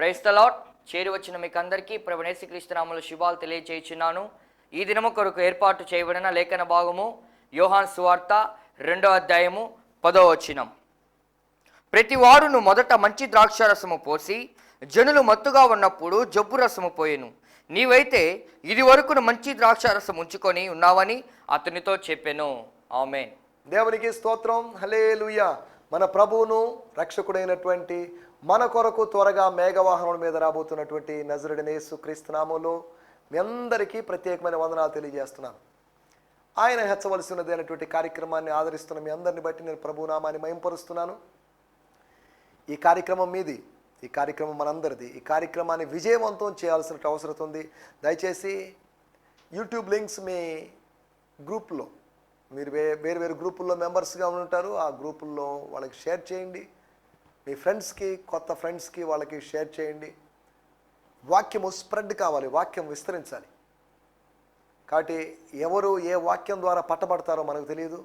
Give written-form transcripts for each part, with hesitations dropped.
Praise the lord. చేరి వచ్చిన మీకు అందరికీ ప్రభువైన యేసుక్రీస్తు నామములో శుభాలు తెలియజేయుచున్నాను. ఈ దినము కొరకు ఏర్పాటు చేయబడిన లేఖన భాగము యోహాను సువార్త 2వ అధ్యాయము 10వ వచనం. ప్రతి వారును మొదట మంచి ద్రాక్షారసము పోసి జనులు మత్తుగా ఉన్నప్పుడు జబ్బు రసము పోయెను. నీవైతే ఇది వరకును మంచి ద్రాక్షారసం ఉంచుకొని ఉన్నావని అతనితో చెప్పెను. ఆమేన్. దేవునికి స్తోత్రం. హల్లెలూయా. మన ప్రభువును రక్షకుడైనటువంటి మన కొరకు త్వరగా మేఘవాహనం మీద రాబోతున్నటువంటి నజరుడైన యేసుక్రీస్తు నామములో మీ అందరికీ ప్రత్యేకమైన వందనాలు తెలియజేస్తున్నాను. ఆయన హెచ్చవలసినది అనేటువంటి కార్యక్రమాన్ని ఆదరిస్తున్న మీ అందరిని బట్టి నేను ప్రభు నామాన్ని మహింపరుస్తున్నాను. ఈ కార్యక్రమం మీది, ఈ కార్యక్రమం మనందరిది. ఈ కార్యక్రమాన్ని విజయవంతం చేయాల్సిన అవసరం ఉంది. దయచేసి యూట్యూబ్ లింక్స్ మీ గ్రూప్లో, మీరు వేరు వేరు గ్రూపుల్లో మెంబర్స్గా ఉంటారు, ఆ గ్రూపుల్లో వాళ్ళకి షేర్ చేయండి. మీ ఫ్రెండ్స్కి, కొత్త ఫ్రెండ్స్కి వాళ్ళకి షేర్ చేయండి. వాక్యము స్ప్రెడ్ కావాలి, వాక్యం విస్తరించాలి. కాబట్టి ఎవరు ఏ వాక్యం ద్వారా పట్టబడతారో మనకు తెలియదు,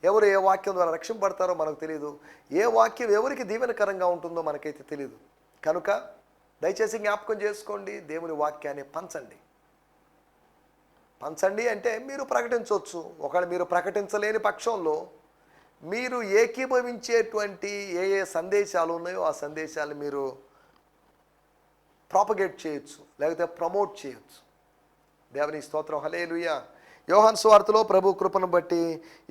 ఎవరు ఏ వాక్యం ద్వారా రక్షింపబడతారో మనకు తెలియదు, ఏ వాక్యం ఎవరికి దీవెనకరంగా ఉంటుందో మనకైతే తెలియదు. కనుక దయచేసి జ్ఞాపకం చేసుకోండి, దేవుని వాక్యాన్ని పంచండి. పంచండి అంటే మీరు ప్రకటించవచ్చు. ఒకవేళ మీరు ప్రకటించలేని పక్షంలో మీరు ఏకీభవించేటువంటి ఏ ఏ సందేశాలు ఉన్నాయో ఆ సందేశాలు మీరు ప్రాపగేట్ చేయొచ్చు, లేకపోతే ప్రమోట్ చేయొచ్చు. దేవుని స్తోత్రం. హల్లెలూయా. యోహాను సువార్తలో ప్రభు కృపను బట్టి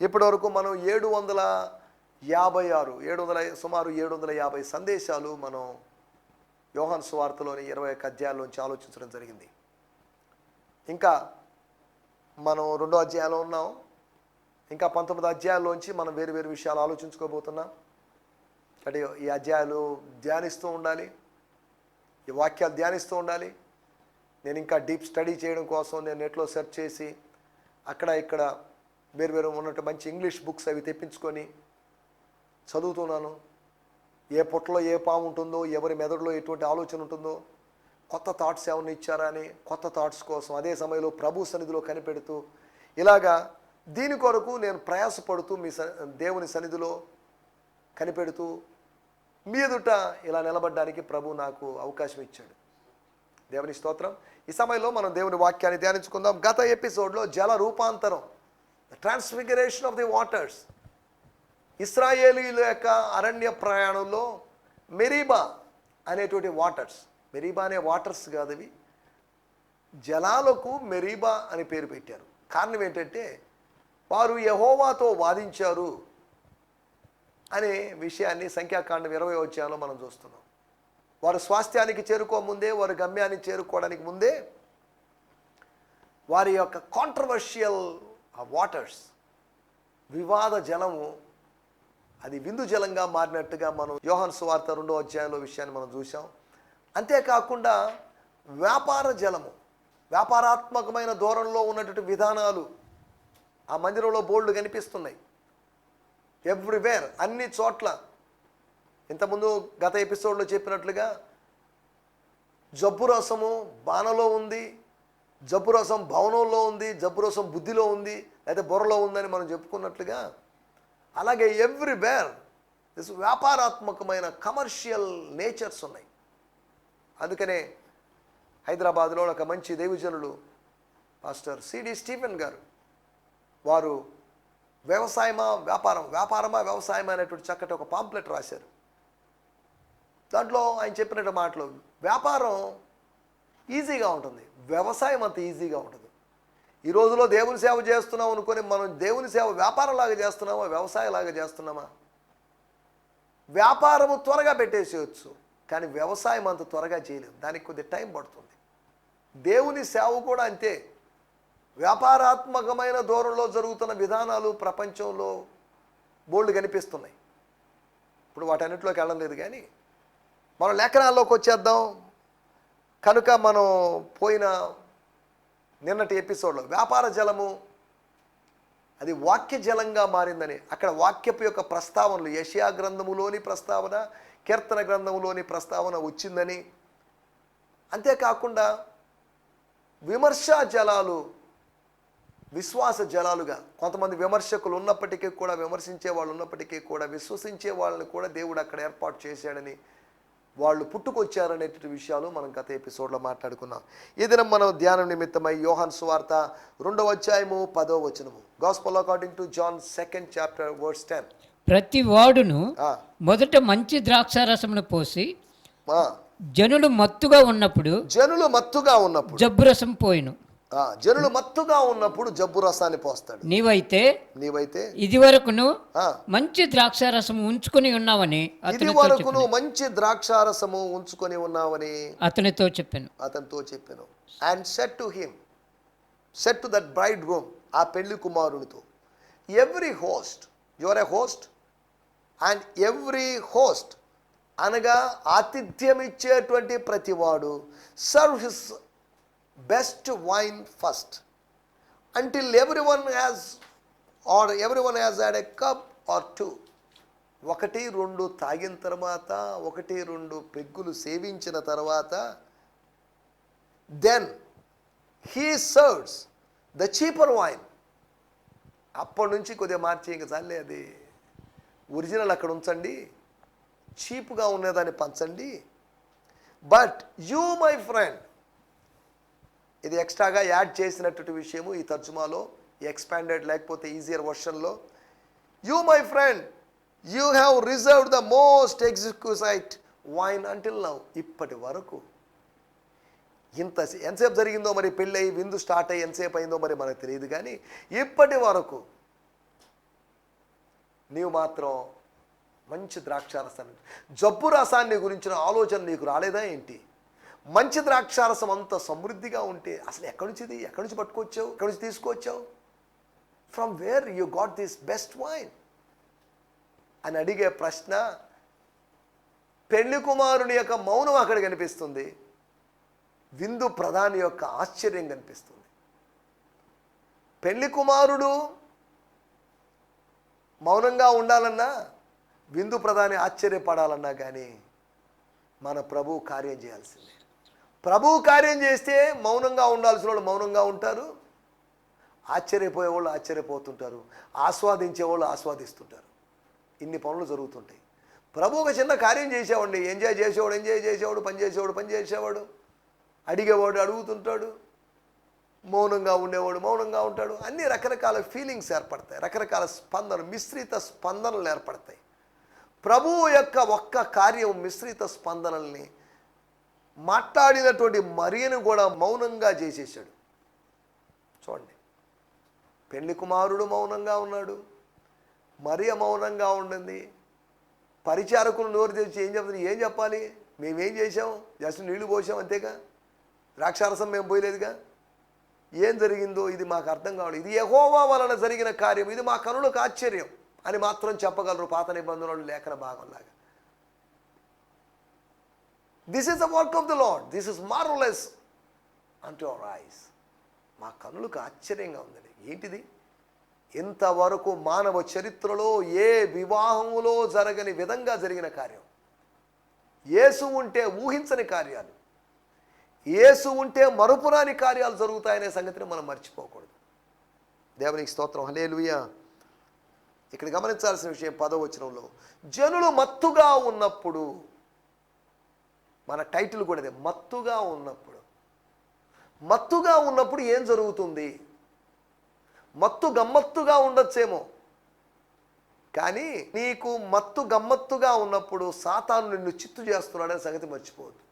ఇప్పటివరకు మనం 756 సుమారు 750 సందేశాలు మనం యోహాను సువార్తలోని 21 అధ్యాయాల్లోంచి ఆలోచించడం జరిగింది. ఇంకా మనం 2వ అధ్యాయంలో ఉన్నాం. ఇంకా 19 అధ్యాయాల్లోంచి మనం వేరు వేరు విషయాలు ఆలోచించుకోబోతున్నాం. అంటే ఈ అధ్యాయాలు ధ్యానిస్తూ ఉండాలి, ఈ వాక్యాలు ధ్యానిస్తూ ఉండాలి. నేను ఇంకా డీప్ స్టడీ చేయడం కోసం నేను నెట్లో సెర్చ్ చేసి అక్కడ ఇక్కడ వేరు వేరు ఉన్నట్టు మంచి ఇంగ్లీష్ బుక్స్ అవి తెప్పించుకొని చదువుతున్నాను. ఏ పుట్టలో ఏ పాము ఉంటుందో, ఎవరి మెదడులో ఎటువంటి ఆలోచన ఉంటుందో, కొత్త థాట్స్ ఏమైనా ఇచ్చారా అని కొత్త థాట్స్ కోసం అదే సమయంలో ప్రభు సన్నిధిలో కనిపెడుతూ ఇలాగా దీని కొరకు నేను ప్రయాసపడుతూ మీ దేవుని సన్నిధిలో కనిపెడుతూ మీ ఎదుట ఇలా నిలబడడానికి ప్రభు నాకు అవకాశం ఇచ్చాడు. దేవుని స్తోత్రం. ఈ సమయంలో మనం దేవుని వాక్యాన్ని ధ్యానించుకుందాం. గత ఎపిసోడ్లో జల రూపాంతరం, ట్రాన్స్ఫిగరేషన్ ఆఫ్ ది వాటర్స్, ఇశ్రాయేలీయుల యొక్క అరణ్య ప్రయాణంలో మెరీబా అనేటువంటి వాటర్స్, మెరీబా అనే వాటర్స్ కాదు అవి, జలాలకు మెరీబా అని పేరు పెట్టారు. కారణం ఏంటంటే వారు యెహోవాతో వాదించారు అనే విషయాన్ని సంఖ్యాకాండం 20వ అధ్యాయంలో మనం చూస్తున్నాం. వారు స్వాస్థ్యానికి చేరుకోముందే, వారు గమ్యానికి చేరుకోవడానికి ముందే వారి యొక్క కాంట్రవర్షియల్ వాటర్స్, వివాద జలము అది విందు జలంగా మారినట్టుగా మనం యోహాను సువార్త 2వ అధ్యాయంలో విషయాన్ని మనం చూసాం. అంతేకాకుండా వ్యాపార జలము, వ్యాపారాత్మకమైన ధోరణిలో ఉన్నటువంటి విధానాలు ఆ మందిరంలో బోర్డులు కనిపిస్తున్నాయి ఎవ్రీవేర్, అన్ని చోట్ల. ఇంతకుముందు గత ఎపిసోడ్లో చెప్పినట్లుగా జబ్బు రసము బాణలో ఉంది, జబ్బు రసం భవనంలో ఉంది, జబ్బు రసం బుద్ధిలో ఉంది, లేదా బుర్రలో ఉందని మనం చెప్పుకున్నట్లుగా అలాగే ఎవ్రీవేర్ దిస్ వ్యాపారాత్మకమైన కమర్షియల్ నేచర్స్ ఉన్నాయి. అందుకనే హైదరాబాద్లో ఒక మంచి దైవజనులు పాస్టర్ సిడి స్టీఫెన్ గారు, వారు వ్యవసాయమా వ్యాపారమా వ్యవసాయమా అనేటువంటి చక్కటి ఒక పాంప్లెట్ రాశారు. దాంట్లో ఆయన చెప్పినట్టు మాటలు, వ్యాపారం ఈజీగా ఉంటుంది, వ్యవసాయం అంత ఈజీగా ఉంటుంది. ఈ రోజులో దేవుని సేవ చేస్తున్నాం అనుకొని మనం దేవుని సేవ వ్యాపారంలాగా చేస్తున్నామా, వ్యవసాయంలాగా చేస్తున్నామా? వ్యాపారము త్వరగా పెట్టేసేయచ్చు, కానీ వ్యవసాయం అంత త్వరగా చేయలేము, దానికి కొద్ది టైం పడుతుంది. దేవుని సేవ కూడా అంతే. వ్యాపారాత్మకమైన ధోరణిలో జరుగుతున్న విధానాలు ప్రపంచంలో బోల్డ్ కనిపిస్తున్నాయి. ఇప్పుడు వాటన్నిటిలోకి వెళ్ళడం లేదు, కానీ మనం లేఖనాల్లోకి వచ్చేద్దాం. కనుక మనం పోయిన నిన్నటి ఎపిసోడ్లో వ్యాపార జలము అది వాక్య జలంగా మారిందని, అక్కడ వాక్యపు యొక్క ప్రస్తావనలు, యెషయా గ్రంథములోని ప్రస్తావన, కీర్తన గ్రంథములోని ప్రస్తావన వచ్చిందని, అంతేకాకుండా విమర్శా జలాలు విశ్వాస జలాలుగా, కొంతమంది విమర్శకులు ఉన్నప్పటికీ కూడా, విమర్శించే వాళ్ళు ఉన్నప్పటికీ కూడా విశ్వసించే వాళ్ళని కూడా దేవుడు అక్కడ ఏర్పాటు చేశాడని వాళ్ళు పుట్టుకొచ్చారనేటువంటి విషయాలు మనం గత ఎపిసోడ్లో మాట్లాడుకున్నాం. ఈ దినం మనం ధ్యానం నిమిత్తమై యోహాను సువార్త 2వ అధ్యాయము 10వ వచనము. Gospel according to John 2nd chapter verse 10. ప్రతి వాడును ఆ, మొదట మంచి ద్రాక్షారసమును పోసి ఆ, జనులు మత్తుగా ఉన్నప్పుడు జనులు మత్తుగా ఉన్నప్పుడు జబ్బు రసం పోయిను. జనులు మత్తుగా ఉన్నప్పుడు జబ్బు రసాన్ని పోస్తాడు. నీవైతే ఇది వరకును ఆ, మంచి ద్రాక్షారసం ఉంచుకొని ఉన్నావని ఇది వరకును మంచి ద్రాక్షారసము ఉంచుకొని ఉన్నావని అతనితో చెప్పాను. అతనితో చెప్పాను. And set to that bride groom, ఆ పెళ్లి కుమారునితో, every host, your a host, and every host అనగా ఆతిథ్యం ఇచ్చేటువంటి ప్రతివాడు, serve his best wine first until everyone has had a cup or two. 1-2 తాగిన తర్వాత, 1-2 పెగ్గులు సేవించిన తర్వాత, then he serves the cheaper wine. అప్పటి నుంచి కొద్దిగా మార్చి ఇంకా చాలే, అది ఒరిజినల్ అక్కడ ఉంచండి, చీప్గా ఉన్నదాన్ని పంచండి. బట్ యూ మై ఫ్రెండ్, ఇది ఎక్స్ట్రాగా యాడ్ చేసినటువంటి విషయము ఈ తర్జుమాలో, ఎక్స్పాండెడ్ లేకపోతే ఈజియర్ వర్షన్లో, you my friend you have reserved the most exquisite wine until now. ఇప్పటి వరకు ఎంతసేపు జరిగిందో మరి, పెళ్ళి విందు స్టార్ట్ అయ్యి ఎంతసేపు అయిందో మరి మనకు తెలియదు, కానీ ఇప్పటి వరకు నీవు మాత్రం మంచి ద్రాక్షారసాన్ని, జబ్బు రసాన్ని గురించిన ఆలోచన నీకు రాలేదా ఏంటి? మంచి ద్రాక్షారసం అంత సమృద్ధిగా ఉంటే అసలు ఎక్కడి నుంచి పట్టుకొచ్చావు, ఎక్కడి నుంచి తీసుకొచ్చావు? From where you got this best wine అని అడిగే ప్రశ్న, పెళ్లి కుమారుని యొక్క మౌనం అక్కడ కనిపిస్తుంది, విందు ప్రధాని యొక్క ఆశ్చర్యం కనిపిస్తుంది. పెళ్లి కుమారుడు మౌనంగా ఉండాలన్నా, విందు ప్రధాని ఆశ్చర్యపడాలన్నా కానీ మన ప్రభువు కార్యం చేయాల్సిందే. ప్రభువు కార్యం చేస్తే మౌనంగా ఉండాల్సిన వాళ్ళు మౌనంగా ఉంటారు, ఆశ్చర్యపోయేవాళ్ళు ఆశ్చర్యపోతుంటారు, ఆస్వాదించేవాళ్ళు ఆస్వాదిస్తుంటారు. ఇన్ని పనులు జరుగుతుంటాయి. ప్రభు ఒక చిన్న కార్యం చేసేవాడిని, ఎంజాయ్ చేసేవాడు, పని చేసేవాడు, అడిగేవాడు అడుగుతుంటాడు, మౌనంగా ఉండేవాడు మౌనంగా ఉంటాడు. అన్ని రకరకాల ఫీలింగ్స్ ఏర్పడతాయి, రకరకాల స్పందనలు, మిశ్రిత స్పందనలు ఏర్పడతాయి. ప్రభువు యొక్క ఒక్క కార్యం మిశ్రిత స్పందనల్ని, మాట్లాడినటువంటి మరియను కూడా మౌనంగా చేసేసాడు. చూడండి, పెళ్లి కుమారుడు మౌనంగా ఉన్నాడు, మరియ మౌనంగా ఉండింది. పరిచారకులు నోరు తెరిచి ఏం చెప్పాలి? మేమేం చేసాం? జస్ట్ నీళ్లు పోసాం అంతేగా, ద్రాక్షారసం మేము పోయలేదుగా. ఏం జరిగిందో ఇది మాకు అర్థం కావాలి, ఇది యెహోవా వలన జరిగిన కార్యం, ఇది మా కనులకు ఆశ్చర్యం అని మాత్రం చెప్పగలరు పాత నిబంధనలు లేఖన భాగంలాగా. This is the work of the Lord, this is marvellous unto our eyes. మా కనులకు ఆశ్చర్యంగా ఉందండి. ఏంటిది? ఇంతవరకు మానవ చరిత్రలో ఏ వివాహములో జరగని విధంగా జరిగిన కార్యం. యేసు ఉంటే ఊహించని కార్యాలు, యేసు ఉంటే మరుపురాని కార్యాలు జరుగుతాయనే సంగతిని మనం మర్చిపోకూడదు. దేవునికి స్తోత్రం, హల్లెలూయా. ఇక్కడ గమనించాల్సిన విషయం 10వ వచనంలో, జనులు మత్తుగా ఉన్నప్పుడు, మన టైటిల్ కూడా ఇదే, మత్తుగా ఉన్నప్పుడు. మత్తుగా ఉన్నప్పుడు ఏం జరుగుతుంది? మత్తు గమ్మత్తుగా ఉండొచ్చేమో, కానీ నీకు మత్తు గమ్మత్తుగా ఉన్నప్పుడు సాతాను నిన్ను చిత్తు చేస్తున్నాడనే సంగతి మర్చిపోవద్దు.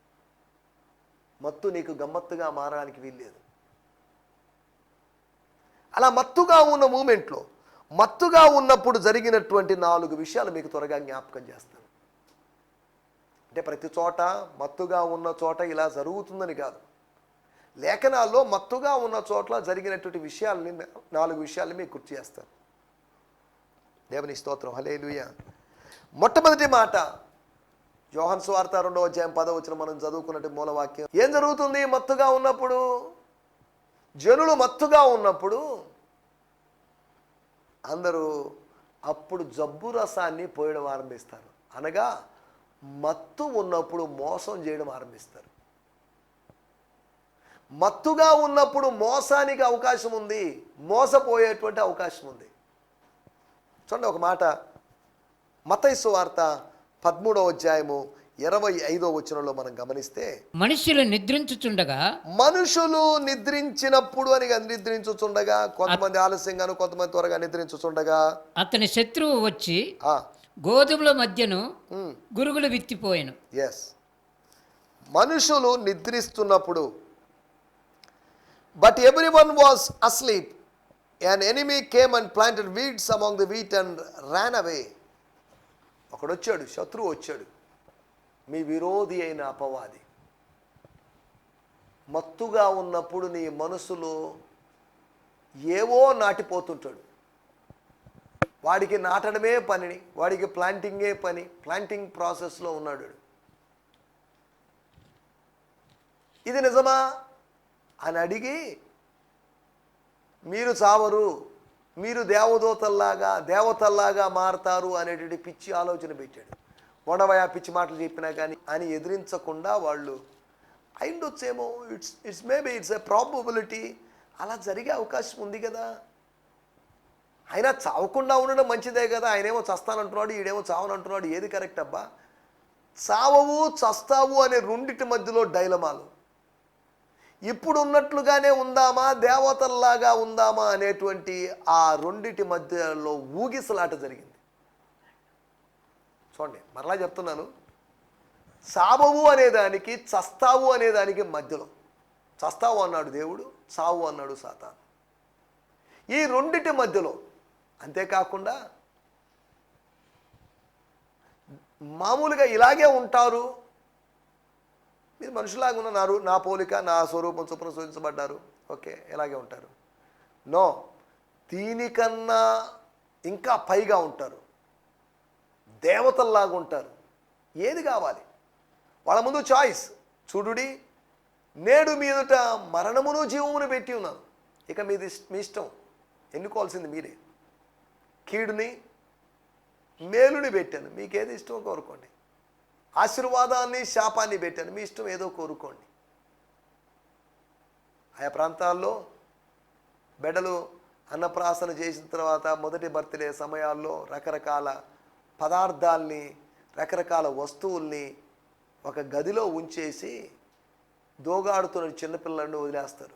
మత్తు నీకు గమ్మత్తుగా మారడానికి వీల్లేదు. అలా మత్తుగా ఉన్న మూమెంట్లో, మత్తుగా ఉన్నప్పుడు జరిగినటువంటి 4 విషయాలు మీకు త్వరగా జ్ఞాపకం చేస్తాను. అంటే ప్రతి చోట మత్తుగా ఉన్న చోట ఇలా జరుగుతుందని కాదు, లేఖనాల్లో మత్తుగా ఉన్న చోట్ల జరిగినటువంటి విషయాలని 4 విషయాలని మీకు గుర్తు చేస్తాను. దేవుని స్తోత్రం, హల్లెలూయా. మొట్టమొదటి మాట, యోహాను సువార్త 2వ అధ్యాయం 10వ వచనం మనం చదువుకున్నట్టు మూలవాక్యం. ఏం జరుగుతుంది మత్తుగా ఉన్నప్పుడు? జనులు మత్తుగా ఉన్నప్పుడు అందరూ అప్పుడు జబ్బు రసాన్ని పోయడం ఆరంభిస్తారు. అనగా మత్తు ఉన్నప్పుడు మోసం చేయడం ఆరంభిస్తారు. మత్తుగా ఉన్నప్పుడు మోసానికి అవకాశం ఉంది, మోసపోయేటువంటి అవకాశం ఉంది. చూడండి ఒక మాట, మత్తయి సువార్త 13వ అధ్యాయము 25వ వచనంలో మనం గమనిస్తే, మనుషులు నిద్రించుచుండగా మనుషులు నిద్రించినప్పుడు అని కాదు, నిద్రించుచుండగా, కొంతమంది ఆలస్యంగాను కొంతమంది త్వరగా నిద్రించుచుండగా అతని శత్రువు వచ్చి ఆ, గోధుమల మధ్యను గురుగులు విత్తిపోయాను. ఎస్, మనుషులు నిద్రిస్తున్నప్పుడు, but everyone was asleep, an enemy came and planted weeds among the wheat and ran away. ఒకడొచ్చాడు, శత్రువు వచ్చాడు, మీ విరోధి అయిన అపవాది. మత్తుగా ఉన్నప్పుడు నీ మనసులో ఏవో నాటిపోతుంటాడు. వాడికి నాటడమే పని, వాడికి ప్లాంటింగే పని, ప్లాంటింగ్ ప్రాసెస్లో ఉన్నాడు. ఇది నిజమా అని అడిగి, మీరు చావరు, మీరు దేవతల్లాగా మారతారు అనేటువంటి పిచ్చి ఆలోచన పెట్టాడు. మొడవయా పిచ్చి మాటలు చెప్పినా కానీ అని ఎదిరించకుండా వాళ్ళు అయిండొచ్చేమో, it's maybe it's a probability, అలా జరిగే అవకాశం ఉంది కదా. అయినా చావకుండా ఉండడం మంచిదే కదా. ఆయనేమో చస్తానంటున్నాడు, ఈడేమో చావనంటున్నాడు, ఏది కరెక్ట్ అబ్బా? చావవు చస్తావు అనే రెండిటి మధ్యలో డైలమాలు. ఇప్పుడు ఉన్నట్లుగానే ఉందామా, దేవతల్లాగా ఉందామా అనేటువంటి ఆ రెండిటి మధ్యలో ఊగిసలాట జరిగింది. చూడండి, మరలా చెప్తున్నాను, చావవు అనేదానికి చస్తావు అనేదానికి మధ్యలో, చస్తావు అన్నాడు దేవుడు, చావు అన్నాడు సాతాను. ఈ రెండిటి మధ్యలో. అంతేకాకుండా మామూలుగా ఇలాగే ఉంటారు, మీరు మనుషులాగా ఉన్నారు, నా పోలిక నా స్వరూపం చొప్పున సూచించబడ్డారు, ఓకే, ఇలాగే ఉంటారు. నో, దీనికన్నా ఇంకా పైగా ఉంటారు, దేవతల్లాగా ఉంటారు. ఏది కావాలి? వాళ్ళ ముందు చాయిస్. చూడుడి, నేడు మీదట మరణమును జీవమును పెట్టి ఉన్నాను, ఇక మీ ఇష్టం, ఎన్నుకోవాల్సింది మీరే. కీడుని మేలుని పెట్టాను, మీకేది ఇష్టమో కోరుకోండి. ఆశీర్వాదాన్ని శాపాన్ని పెట్టాను, మీ ఇష్టం ఏదో కోరుకోండి. ఆయా ప్రాంతాల్లో బిడ్డలు అన్నప్రాసన చేసిన తర్వాత మొదటి బర్త్డే సమయాల్లో రకరకాల పదార్థాల్ని, రకరకాల వస్తువుల్ని ఒక గదిలో ఉంచేసి దోగాడుతున్న చిన్నపిల్లలను వదిలేస్తారు.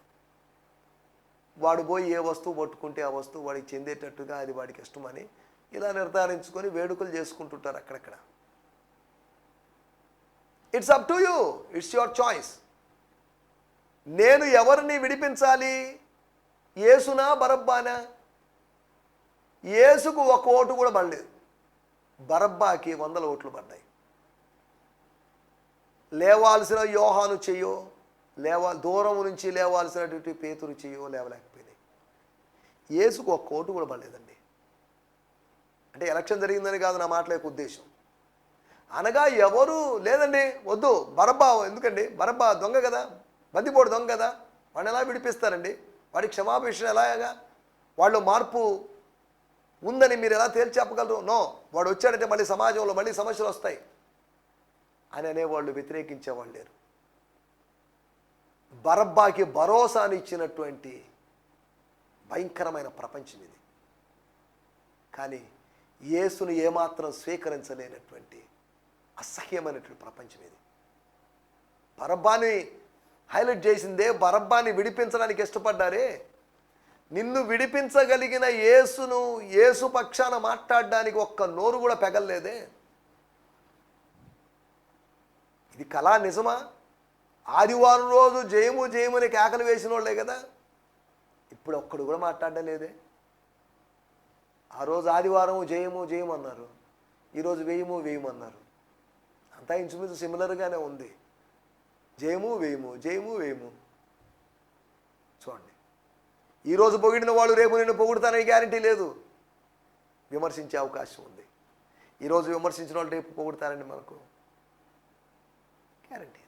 వాడు పోయి ఏ వస్తువు పట్టుకుంటే ఆ వస్తువు వాడికి చెందేటట్టుగా అది వాడికి ఇష్టమని ఇలా నిర్ధారించుకొని వేడుకలు చేసుకుంటుంటారు అక్కడక్కడ. It's up to you, it's your choice. నేను ఎవరిని విడిపించాలి? యేసునా బరబ్బానా? యేసుకు ఒక ఓటు కూడా పడలేదు, బరబ్బాకి 100 ఓట్లు పడ్డాయి. లేవాల్సిన యోహాను చెయ్యో, దూరం నుంచి లేవాల్సినటువంటి పేతురు చెయ్యో లేవలేకపోయినాయి. యేసుకు ఒక ఓటు కూడా పడలేదండి. అంటే ఎలక్షన్ జరిగిందని కాదు నా మాటల యొక్క ఉద్దేశం. అనగా ఎవరు లేదండి, వద్దు బరబ్బా, ఎందుకండి బరబ్బా దొంగ కదా, బందిపోడు దొంగ కదా, వాడిని ఎలా విడిపిస్తారండి? వాడికి క్షమాభిషణ ఎలాగా? వాళ్ళు మార్పు ఉందని మీరు ఎలా తేల్చి చెప్పగలరు? నో, వాడు వచ్చాడంటే మళ్ళీ సమాజంలో మళ్ళీ సమస్యలు వస్తాయి అని అనేవాళ్ళు వ్యతిరేకించేవాళ్ళు లేరు. బరబ్బాకి భరోసాని ఇచ్చినటువంటి భయంకరమైన ప్రపంచం ఇది. కానీ యేసును ఏమాత్రం స్వీకరించలేనటువంటి అసహ్యమైనటువంటి ప్రపంచం ఇది. బరబ్బాని హైలైట్ చేసిందే, బరబ్బాని విడిపించడానికి ఇష్టపడ్డారే. నిన్ను విడిపించగలిగిన యేసును, యేసు పక్షాన మాట్లాడడానికి ఒక్క నోరు కూడా పెగల్లేదే. ఇది కళా నిజమా? ఆదివారం రోజు జయము జయముని కేకలు వేసిన వాళ్ళే కదా, ఇప్పుడు ఒక్కడు కూడా మాట్లాడడం లేదే. ఆ రోజు ఆదివారం జయము జయము అన్నారు, ఈరోజు వేయము వేయము అన్నారు. అంతా ఇంచుమించు సిమిలర్గానే ఉంది, జయము వేయము జయము వేయము. చూడండి, ఈరోజు పొగిడిన వాళ్ళు రేపు నిన్ను పొగుడుతానని గ్యారంటీ లేదు, విమర్శించే అవకాశం ఉంది. ఈరోజు విమర్శించిన వాళ్ళు రేపు పొగుడుతారని మనకు గ్యారంటీ.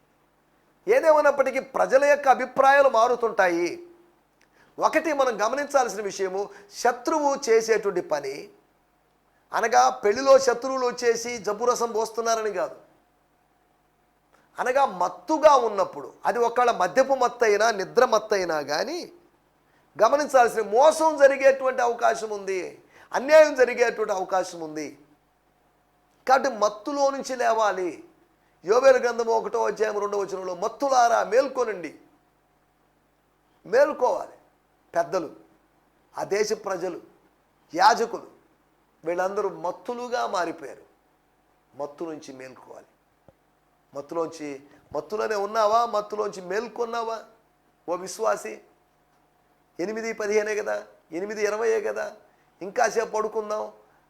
ఏదేమన్నప్పటికీ ప్రజల యొక్క అభిప్రాయాలు మారుతుంటాయి. ఒకటి మనం గమనించాల్సిన విషయము, శత్రువు చేసేటువంటి పని అనగా పెళ్లిలో శత్రువులు వచ్చేసి జబ్బురసం పోస్తున్నారని కాదు. అనగా మత్తుగా ఉన్నప్పుడు, అది ఒకవేళ మద్యపు మత్తైనా నిద్ర మత్తైనా కానీ గమనించాల్సిన, మోసం జరిగేటువంటి అవకాశం ఉంది, అన్యాయం జరిగేటువంటి అవకాశం ఉంది. కాబట్టి మత్తులో నుంచి లేవాలి. యోవేలు గ్రంథము 1వ అధ్యాయం 2వ వచనంలో మత్తులారా మేల్కొనండి. మేల్కోవాలి. పెద్దలు, ఆ దేశ ప్రజలు, యాజకులు వీళ్ళందరూ మత్తులుగా మారిపోయారు. మత్తు నుంచి మేల్కోవాలి. మత్తులోనే ఉన్నావా? మత్తులోంచి మేల్కొన్నావా? ఓ విశ్వాసి, 8:15 కదా, 8:20 కదా, ఇంకాసేపు పడుకుందాం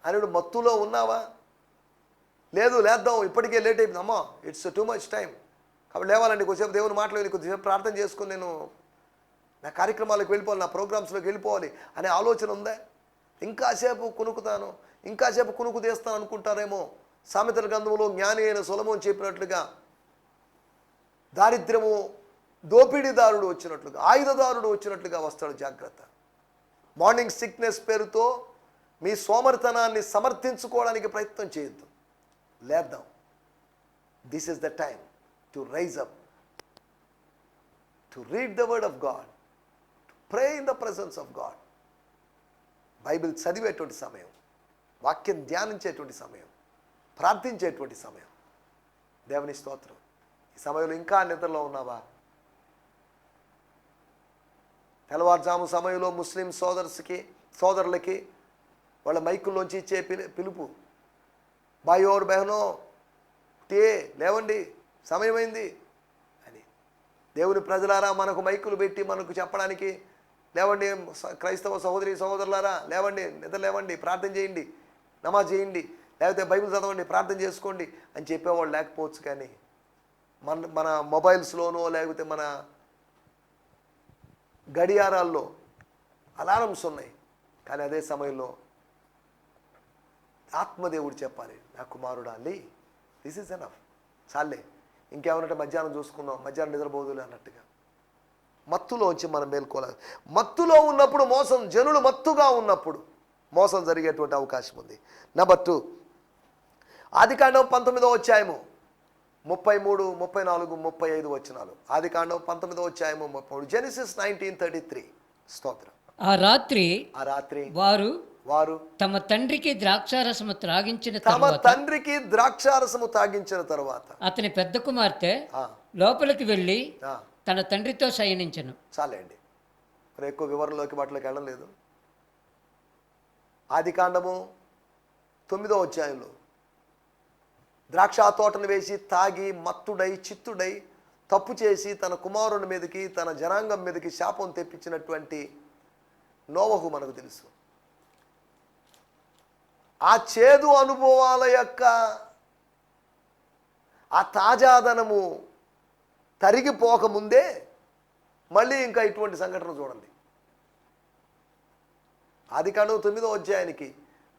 అని మత్తులో ఉన్నావా? లేదు, లేద్దాం, ఇప్పటికే లేట్ అయిపోయింది, అమ్మా ఇట్స్ టూ మచ్ టైం, కాబట్టి లేవాలండి, కొద్దిసేపు దేవుని మాటలు కొద్దిసేపు ప్రార్థన చేసుకుని నేను నా కార్యక్రమాలకు వెళ్ళిపోవాలి, నా ప్రోగ్రామ్స్లోకి వెళ్ళిపోవాలి అనే ఆలోచన ఉందా? ఇంకాసేపు కునుకుతాను, ఇంకాసేపు కునుకు తీస్తాను అనుకుంటారేమో. సామెతల గ్రంథంలో జ్ఞాని అయిన సొలొమోను చెప్పినట్లుగా దారిద్ర్యము దోపిడీదారుడు వచ్చినట్లుగా, ఆయుధదారుడు వచ్చినట్లుగా వస్తాడు. జాగ్రత్త. మార్నింగ్ సిక్నెస్ పేరుతో మీ సోమరితనాన్ని సమర్థించుకోవడానికి ప్రయత్నం చేయొద్దు. లేద్దాం. This is the time to rise up, to read the word of God, to pray in the presence of God. Bible చదివేటువంటి సమయం, వాక్యం ధ్యానించేటువంటి సమయం, ప్రార్థించేటువంటి సమయం. దేవుని స్తోత్రం. ఈ సమయంలో ఇంకా నిద్రలో ఉన్నావా? తెల్లవారుజాము సమయంలో ముస్లిం సోదరులకి వాళ్ళ మైకుల్లోంచి ఇచ్చే పిలుపు, భాయ్ ఓర్ బెహనో టే లేవండి, సమయమైంది అని. దేవుని ప్రజలారా, మనకు మైకులు పెట్టి మనకు చెప్పడానికి, లేవండి క్రైస్తవ సహోదరులారా, లేవండి, నిద్ర లేవండి, ప్రార్థన చేయండి, నమాజ్ చేయండి, లేకపోతే బైబిల్ చదవండి, ప్రార్థన చేసుకోండి అని చెప్పేవాళ్ళు లేకపోవచ్చు. కానీ మన మొబైల్స్లోనో లేకపోతే మన గడియారాల్లో అలారమ్స్ ఉన్నాయి. కానీ అదే సమయంలో ఆత్మదేవుడు చెప్పాలి, నా కుమారుడా లే, దిస్ ఈజ్ ఎనఫ్, చాలే, ఇంకేమన్నట్టు మధ్యాహ్నం చూసుకుందాం, మధ్యాహ్నం నిద్రపోదులే అన్నట్టుగా. మత్తులోంచి మనం మేల్కోలేదు. మత్తులో ఉన్నప్పుడు మోసం, జనులు మత్తుగా ఉన్నప్పుడు మోసం జరిగేటువంటి అవకాశం ఉంది. నెంబర్ 2, ఆదికాండం 19వ అధ్యాయము 33, 34, 35 వచనాలు. ఆదికాండం 19వ అధ్యాయము 33. జెనసిస్ 19:33. స్తోత్రం. ఆ రాత్రి వారు తమ తండ్రికి ద్రాక్షారసము త్రాగించిన తరువాత అతని పెద్ద కుమార్తె లోపలికి వెళ్ళి తన తండ్రితో శయనించెను. చాలండి, మరి ఎక్కువ వివరంలోకి వాటిలోకి వెళ్ళడం లేదు. ఆదికాండము 9వ అధ్యాయంలో ద్రాక్ష తోటను వేసి తాగి మత్తుడై చిత్తుడై తప్పు చేసి తన కుమారుని మీదకి, తన జనాంగం మీదకి శాపం తెప్పించినటువంటి నోవహు మనకు తెలుసు. ఆ చేదు అనుభవాల యొక్క ఆ తాజాదనము తరిగిపోకముందే మళ్ళీ ఇంకా ఇటువంటి సంఘటన చూడండి. ఆదికాండం 9వ అధ్యాయానికి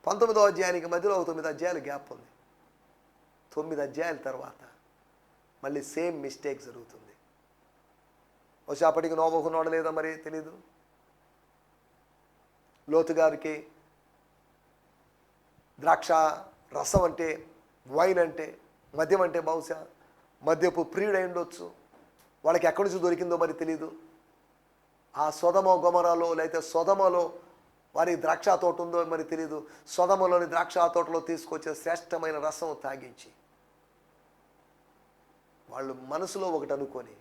19వ అధ్యాయానికి మధ్యలో ఒక 9 అధ్యాయాలు గ్యాప్ ఉంది. 9 అధ్యాయాల తర్వాత మళ్ళీ సేమ్ మిస్టేక్ జరుగుతుంది. వచ్చి అప్పటికి నోవహు నోడలేదా మరి తెలీదు. లోతు గారికి ద్రాక్ష రసం అంటే, వైన్ అంటే, మద్యం అంటే బహుశా మద్యపు ప్రియుడై ఉండొచ్చు. వాళ్ళకి ఎక్కడి నుంచి దొరికిందో మరి తెలీదు. ఆ సొదమ గొమరాలో లేకపోతే సొదమలో వారి ద్రాక్ష తోట ఉందో మరి తెలీదు. సొదమలోని ద్రాక్ష తోటలో తీసుకొచ్చే శ్రేష్టమైన రసం తాగించి వాళ్ళు మనసులో ఒకటి అనుకొని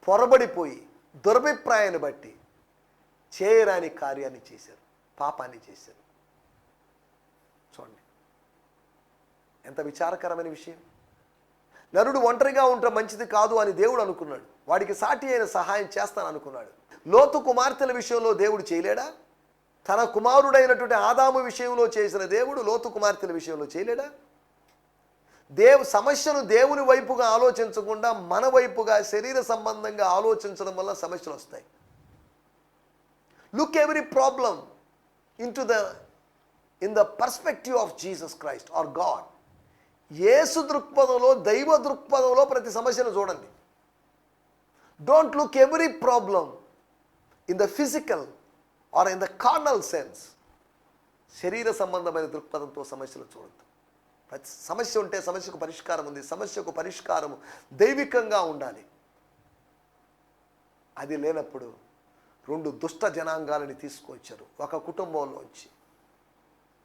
పొరబడిపోయి దురభిప్రాయాన్ని బట్టి చేయరాని కార్యాన్ని చేశారు, పాపాన్ని చేశారు. చూడండి ఎంత విచారకరమైన విషయం. నరుడు ఒంటరిగా ఉంటే మంచిది కాదు అని దేవుడు అనుకున్నాడు. వాడికి సాటి అయిన సహాయం చేస్తాను అనుకున్నాడు. లోతు కుమార్తెల విషయంలో దేవుడు చేయలేడా? తన కుమారుడైనటువంటి ఆదాము విషయంలో చేసిన దేవుడు లోతు కుమార్తెల విషయంలో చేయలేడా? సమస్యను దేవుని వైపుగా ఆలోచించకుండా మన వైపుగా శరీర సంబంధంగా ఆలోచించడం వల్ల సమస్యలు వస్తాయి. Look every problem in the perspective of Jesus Christ or God. యేసు దృక్పథంలో, దైవ దృక్పథంలో ప్రతి సమస్యను చూడండి. Don't look every problem in the physical or in the carnal sense. శరీర సంబంధమైన దృక్పథంతో సమస్యలు చూడద్దు. ప్రతి సమస్య ఉంటే సమస్యకు పరిష్కారం ఉంది. సమస్యకు పరిష్కారము దైవికంగా ఉండాలి. అది లేనప్పుడు 2 దుష్ట జనాంగాలని తీసుకొచ్చారు ఒక కుటుంబంలోంచి.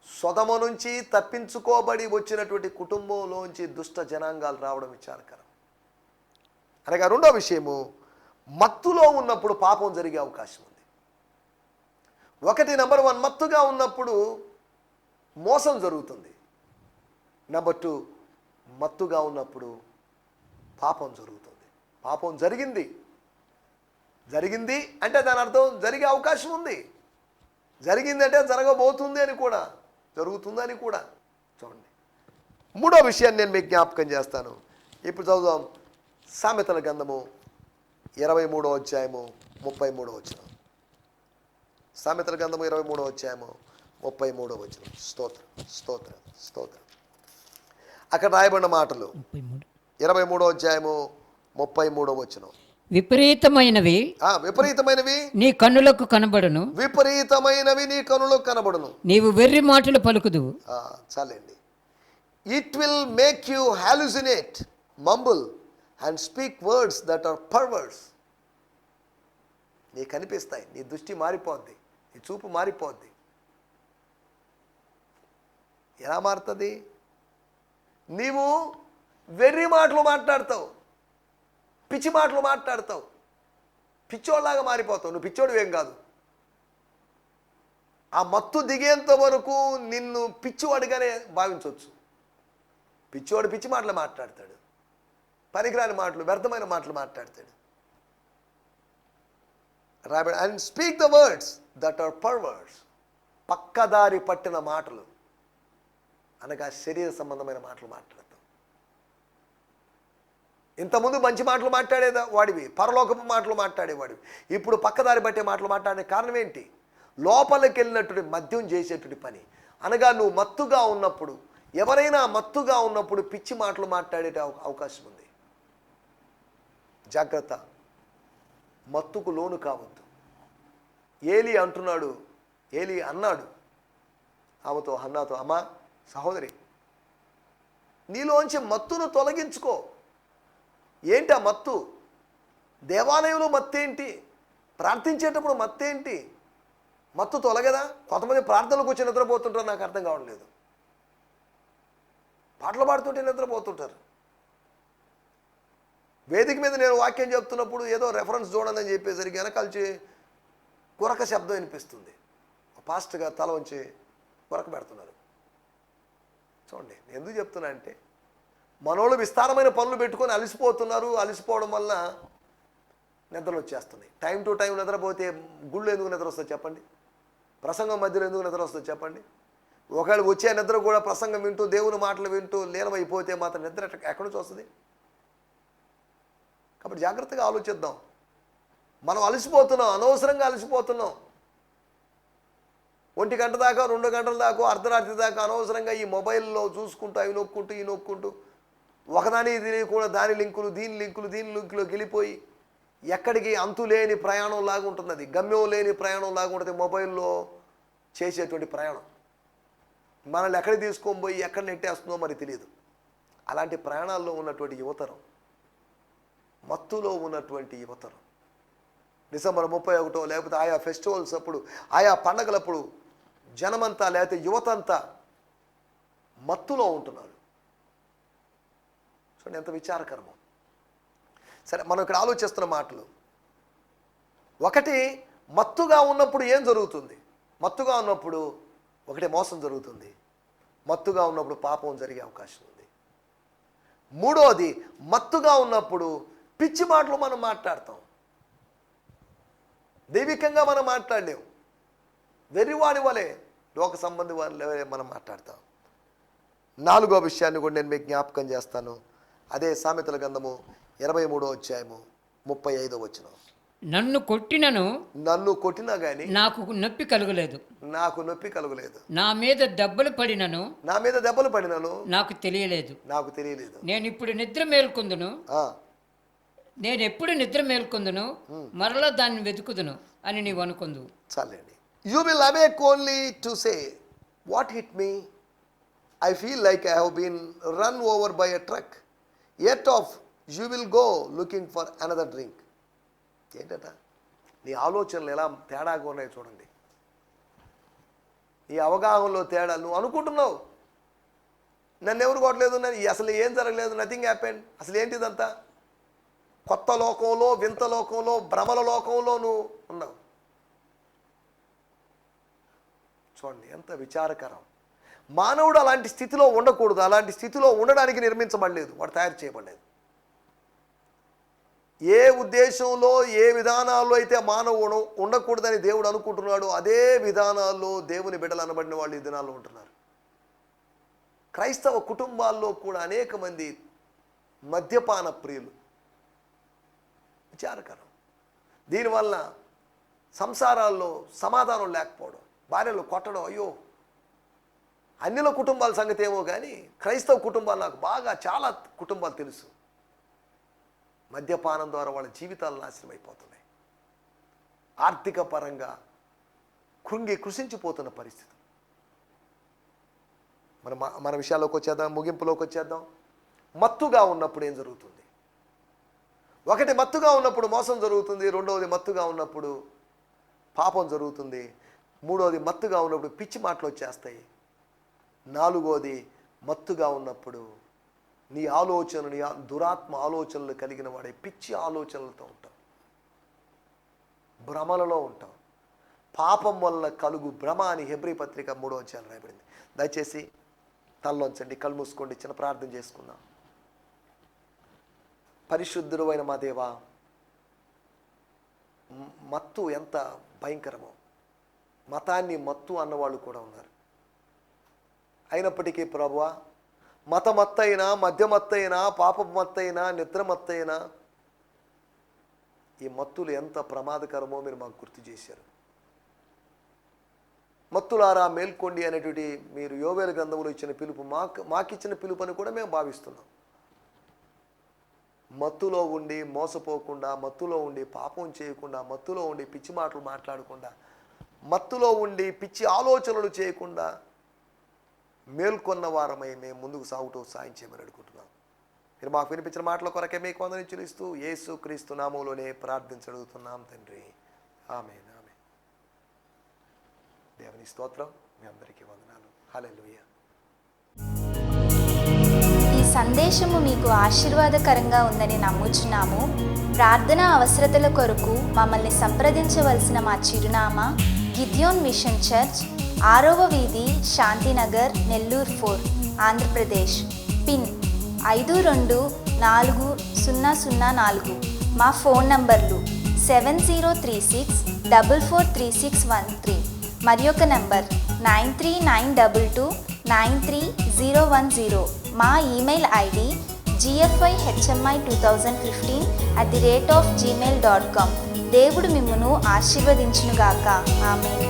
సొదమ నుంచి తప్పించుకోబడి వచ్చినటువంటి కుటుంబంలోంచి దుష్ట జనాంగాలు రావడం విచారకరం. అనగా రెండో విషయము, మత్తులో ఉన్నప్పుడు పాపం జరిగే అవకాశం ఉంది. ఒకటి, నెంబర్ 1, మత్తుగా ఉన్నప్పుడు మోసం జరుగుతుంది. నెంబర్ 2, మత్తుగా ఉన్నప్పుడు పాపం జరుగుతుంది. పాపం జరిగింది అంటే దాని అర్థం జరిగే అవకాశం ఉంది. జరిగింది అంటే జరగబోతుంది అని కూడా, జరుగుతుందని కూడా. చూడండి, మూడో విషయాన్ని నేను మీకు జ్ఞాపకం చేస్తాను. ఇప్పుడు చదువుదాం సామెతల గ్రంథము 23వ అధ్యాయము 33వ వచనం. సామెతల గ్రంథము 23వ అధ్యాయము 33వ వచనం. స్తోత్రం స్తోత్రం స్తోత్రం. అక్కడ రాయబడిన మాటలు 23వ అధ్యాయము 33వ వచనం. విపరీతమైనవి నీ కన్నులకు కనబడును, విపరీతమైనవి నీ కన్నులకు కనబడును. నీవు వెర్రి మాటలు పలుకుదువు. చాలండి. It will make you hallucinate, mumble and speak words that are perverse. నీకు కనిపిస్తాయి, నీ దృష్టి మారిపోద్ది, నీ చూపు మారిపోద్ది. ఎలా మారుతుంది? నీవు వెర్రి మాటలు మాట్లాడతావు, పిచ్చి మాటలు మాట్లాడతావు, పిచ్చోళ్ళలాగా మారిపోతావు. నువ్వు పిచ్చోడివేం కాదు. ఆ మత్తు దిగేంత వరకు నిన్ను పిచ్చివాడిగానే భావించవచ్చు. పిచ్చివాడు పిచ్చి మాటలు మాట్లాడతాడు, పనికిరాని మాటలు, వ్యర్థమైన మాటలు మాట్లాడతాడు. రాబడి and speak the words that are perverse. పక్కదారి పట్టిన మాటలు అనగా శరీర సంబంధమైన మాటలు మాట్లాడతాం. ఇంతకుముందు మంచి మాటలు మాట్లాడేదా వాడివి, పరలోకపు మాటలు మాట్లాడేవాడివి. ఇప్పుడు పక్కదారి పట్టే మాటలు మాట్లాడే కారణం ఏంటి? లోపలికి వెళ్ళినటువంటి మద్యం చేసేటువంటి పని. అనగా నువ్వు మత్తుగా ఉన్నప్పుడు, ఎవరైనా మత్తుగా ఉన్నప్పుడు పిచ్చి మాటలు మాట్లాడే అవకాశం ఉంది. జాగ్రత్త, మత్తుకు లోను కావద్దు. ఏలి అన్నాడు ఆమెతో, హన్నాతో, అమ్మా సహోదరి, నీలోంచి మత్తును తొలగించుకో. ఏంటి ఆ మత్తు? దేవాలయంలో మత్తేంటి? ప్రార్థించేటప్పుడు మత్తేంటి? మత్తు తొలగదా? కొంతమంది ప్రార్థనలకు వచ్చి నిద్రపోతుంటారు, నాకు అర్థం కావట్లేదు. పాటలు పాడుతుంటే నిద్రపోతుంటారు. వేదిక మీద నేను వాక్యం చెప్తున్నప్పుడు ఏదో రెఫరెన్స్ చూడండి అని చెప్పేసరికి వెనకాల్చి గురక శబ్దం వినిపిస్తుంది. పాస్టర్ గారు తల వంచి గురక పెడుతున్నారు. చూడండి, నేను ఎందుకు చెప్తున్నా అంటే, మనోళ్ళు విస్తారమైన పనులు పెట్టుకొని అలసిపోతున్నారు. అలసిపోవడం వల్ల నిద్రలు వచ్చేస్తున్నాయి. టైం టు టైం నిద్రపోతే గుళ్ళు ఎందుకు నిద్ర వస్తుంది చెప్పండి? ప్రసంగం మధ్యలో ఎందుకు నిద్ర వస్తుంది చెప్పండి? ఒకవేళ వచ్చే నిద్ర కూడా ప్రసంగం వింటూ, దేవుని మాటలు వింటూ లీనమైపోతే మాత్రం నిద్ర ఎక్కడి నుంచి వస్తుంది? కాబట్టి జాగ్రత్తగా ఆలోచిద్దాం. మనం అలసిపోతున్నాం, అనవసరంగా అలసిపోతున్నాం. 1 గంట దాకా, 2 గంటల దాకా, అర్ధరాత్రి దాకా అనవసరంగా ఈ మొబైల్లో చూసుకుంటూ, అవి నొక్కుంటూ, ఈ నొక్కుంటూ, ఒకదాని తెలియకుండా దాని లింకులు, దీని లింకులోకి వెళ్ళిపోయి ఎక్కడికి అంతు లేని ప్రయాణం లాగా ఉంటుంది. గమ్యం లేని ప్రయాణం లాగా ఉంటుంది మొబైల్లో చేసేటువంటి ప్రయాణం. మనల్ని ఎక్కడికి తీసుకొని పోయి ఎక్కడ నెట్టేస్తుందో మరి తెలియదు. అలాంటి ప్రయాణాల్లో ఉన్నటువంటి యువతరం, మత్తులో ఉన్నటువంటి యువతరం, డిసెంబర్ 31 లేకపోతే ఆయా ఫెస్టివల్స్ అప్పుడు, ఆయా పండగలప్పుడు జనమంతా లేకపోతే యువతంతా మత్తులో ఉంటున్నారు. చూడండి ఎంత విచారకరమో. సరే, మనం ఇక్కడ ఆలోచిస్తున్న మాటలు. ఒకటి, మత్తుగా ఉన్నప్పుడు ఏం జరుగుతుంది? మత్తుగా ఉన్నప్పుడు ఒకటి మోసం జరుగుతుంది. మత్తుగా ఉన్నప్పుడు పాపం జరిగే అవకాశం ఉంది. మూడోది, మత్తుగా ఉన్నప్పుడు పిచ్చి మాటలు మనం మాట్లాడతాం. దైవికంగా మనం మాట్లాడలేము. వెర్రివాడి వలె, లోక సంబంధి వలె మనం మాట్లాడతాం. 4వ విషయాన్ని కూడా నేను మీకు జ్ఞాపకం చేస్తాను. అదే సామెతల గ్రంథము 23వ అధ్యాయము 35వ వచనం. నన్ను కొట్టినా గాని నాకు నొప్పి కలుగలేదు. నా మీద దెబ్బలు పడినను నాకు తెలియలేదు. నేను ఎప్పుడు నిద్ర మేల్కొందును మరలా దాన్ని వెతుకుదును అని నీవు అనుకుందు. చాలండి. You will awake only to say what hit me. I feel like I have been run over by a truck. Yet off, you will go looking for another drink. ఏంటట? నీ ఆలోచనలు ఎలా తేడాగా ఉన్నాయి చూడండి. ఈ అవగాహనలో తేడా. నువ్వు అనుకుంటున్నావు నన్ను ఎవరు కొట్టలేదు, అసలు ఏం జరగలేదు, నథింగ్ హ్యాపెండ్. అసలు ఏంటిదంతా? కొత్త లోకంలో, వింత లోకంలో, భ్రమల లోకంలో నువ్వు ఉన్నావు. చూడండి ఎంత విచారకరం. మానవుడు అలాంటి స్థితిలో ఉండకూడదు. అలాంటి స్థితిలో ఉండడానికి నిర్మించబడలేదు, వాడు తయారు చేయబడలేదు. ఏ ఉద్దేశంలో, ఏ విధానాల్లో అయితే మానవుడు ఉండకూడదని దేవుడు అనుకుంటున్నాడు, అదే విధానాల్లో దేవుని బిడ్డలు అనబడిన వాళ్ళు ఈ దినాల్లో ఉంటున్నారు. క్రైస్తవ కుటుంబాల్లో కూడా అనేక మంది మద్యపాన ప్రియులు. విచారకరం. దీనివల్ల సంసారాల్లో సమాధానం లేకపోవడం, భార్యలు కొట్టడం. అయ్యో, అన్యుల కుటుంబాల సంగతి ఏమో కానీ క్రైస్తవ కుటుంబాలు నాకు బాగా చాలా కుటుంబాలు తెలుసు. మద్యపానం ద్వారా వాళ్ళ జీవితాలు నాశనం అయిపోతున్నాయి. ఆర్థిక పరంగా కృషించిపోతున్న పరిస్థితి. మన విషయాల్లోకి వచ్చేద్దాం, ముగింపులోకి వచ్చేద్దాం. మత్తుగా ఉన్నప్పుడు ఏం జరుగుతుంది? ఒకటి, మత్తుగా ఉన్నప్పుడు మోసం జరుగుతుంది. రెండవది, మత్తుగా ఉన్నప్పుడు పాపం జరుగుతుంది. మూడవది, మత్తుగా ఉన్నప్పుడు పిచ్చి మాటలు వచ్చేస్తాయి. నాలుగోది, మత్తుగా ఉన్నప్పుడు నీ ఆలోచనలు, నీ దురాత్మ ఆలోచనలు కలిగిన వాడే పిచ్చి ఆలోచనలతో ఉంటాం, భ్రమలలో ఉంటాం. పాపం వల్ల కలుగు భ్రమ అని హెబ్రీ పత్రిక 3వ అధ్యాయం రాయబడింది. దయచేసి తలలోంచండి, కళ్ళు మూసుకోండి, చిన్న ప్రార్థన చేసుకుందాం. పరిశుద్ధుడు అయిన మా దేవా, మత్తు ఎంత భయంకరమో. మతాన్ని మత్తు అన్నవాళ్ళు కూడా ఉన్నారు. అయినప్పటికీ ప్రభువా, మతమత్తైనా, మద్యమత్తైనా, పాపమత్తైనా, నిద్రమత్తైనా, ఈ మత్తులు ఎంత ప్రమాదకరమో మీరు మాకు గుర్తు చేశారు. మత్తులారా మేల్కొండి అనేటువంటి మీరు యోవేలు గ్రంథంలో ఇచ్చిన పిలుపు మాకిచ్చిన పిలుపు అని కూడా మేము భావిస్తున్నాం. మత్తులో ఉండి మోసపోకుండా, మత్తులో ఉండి పాపం చేయకుండా, మత్తులో ఉండి పిచ్చి మాటలు మాట్లాడకుండా, మత్తులో ఉండి పిచ్చి ఆలోచనలు చేయకుండా మేల్కొన్న వారమై మేము ముందుకు సాగుతూ సాయం చేయమని అడుగుతున్నాం. మీరు మాకు వినిపించిన మాటల కొరకే మీకు వందనం చెల్లిస్తూ యేసు క్రీస్తు నామములోనే ప్రార్థించడుగుతున్నాం తండ్రి. ఆమేన్. ఆమేన్. దేవుని స్తోత్రం. మీ అందరికీ వందనాలు. హల్లెలూయా. ఈ సందేశము మీకు ఆశీర్వాదకరంగా ఉందని నమ్ముచున్నాము. ప్రార్థన అవసరతల కొరకు మమ్మల్ని సంప్రదించవలసిన మా చిరునామా గిద్యోన్ మిషన్ చర్చ్, 6వ వీధి, శాంతినగర్, నెల్లూరు 4, ఆంధ్రప్రదేశ్. పిన్ 524004. మా ఫోన్ నంబర్లు 7036443613 మరి ఒక నంబర్ 9392293010. మా ఈమెయిల్ ఐడి gfihmi2015@gmail.com. దేవుడు మిమ్మును ఆశీర్వదించునుగాక. ఆమేన్.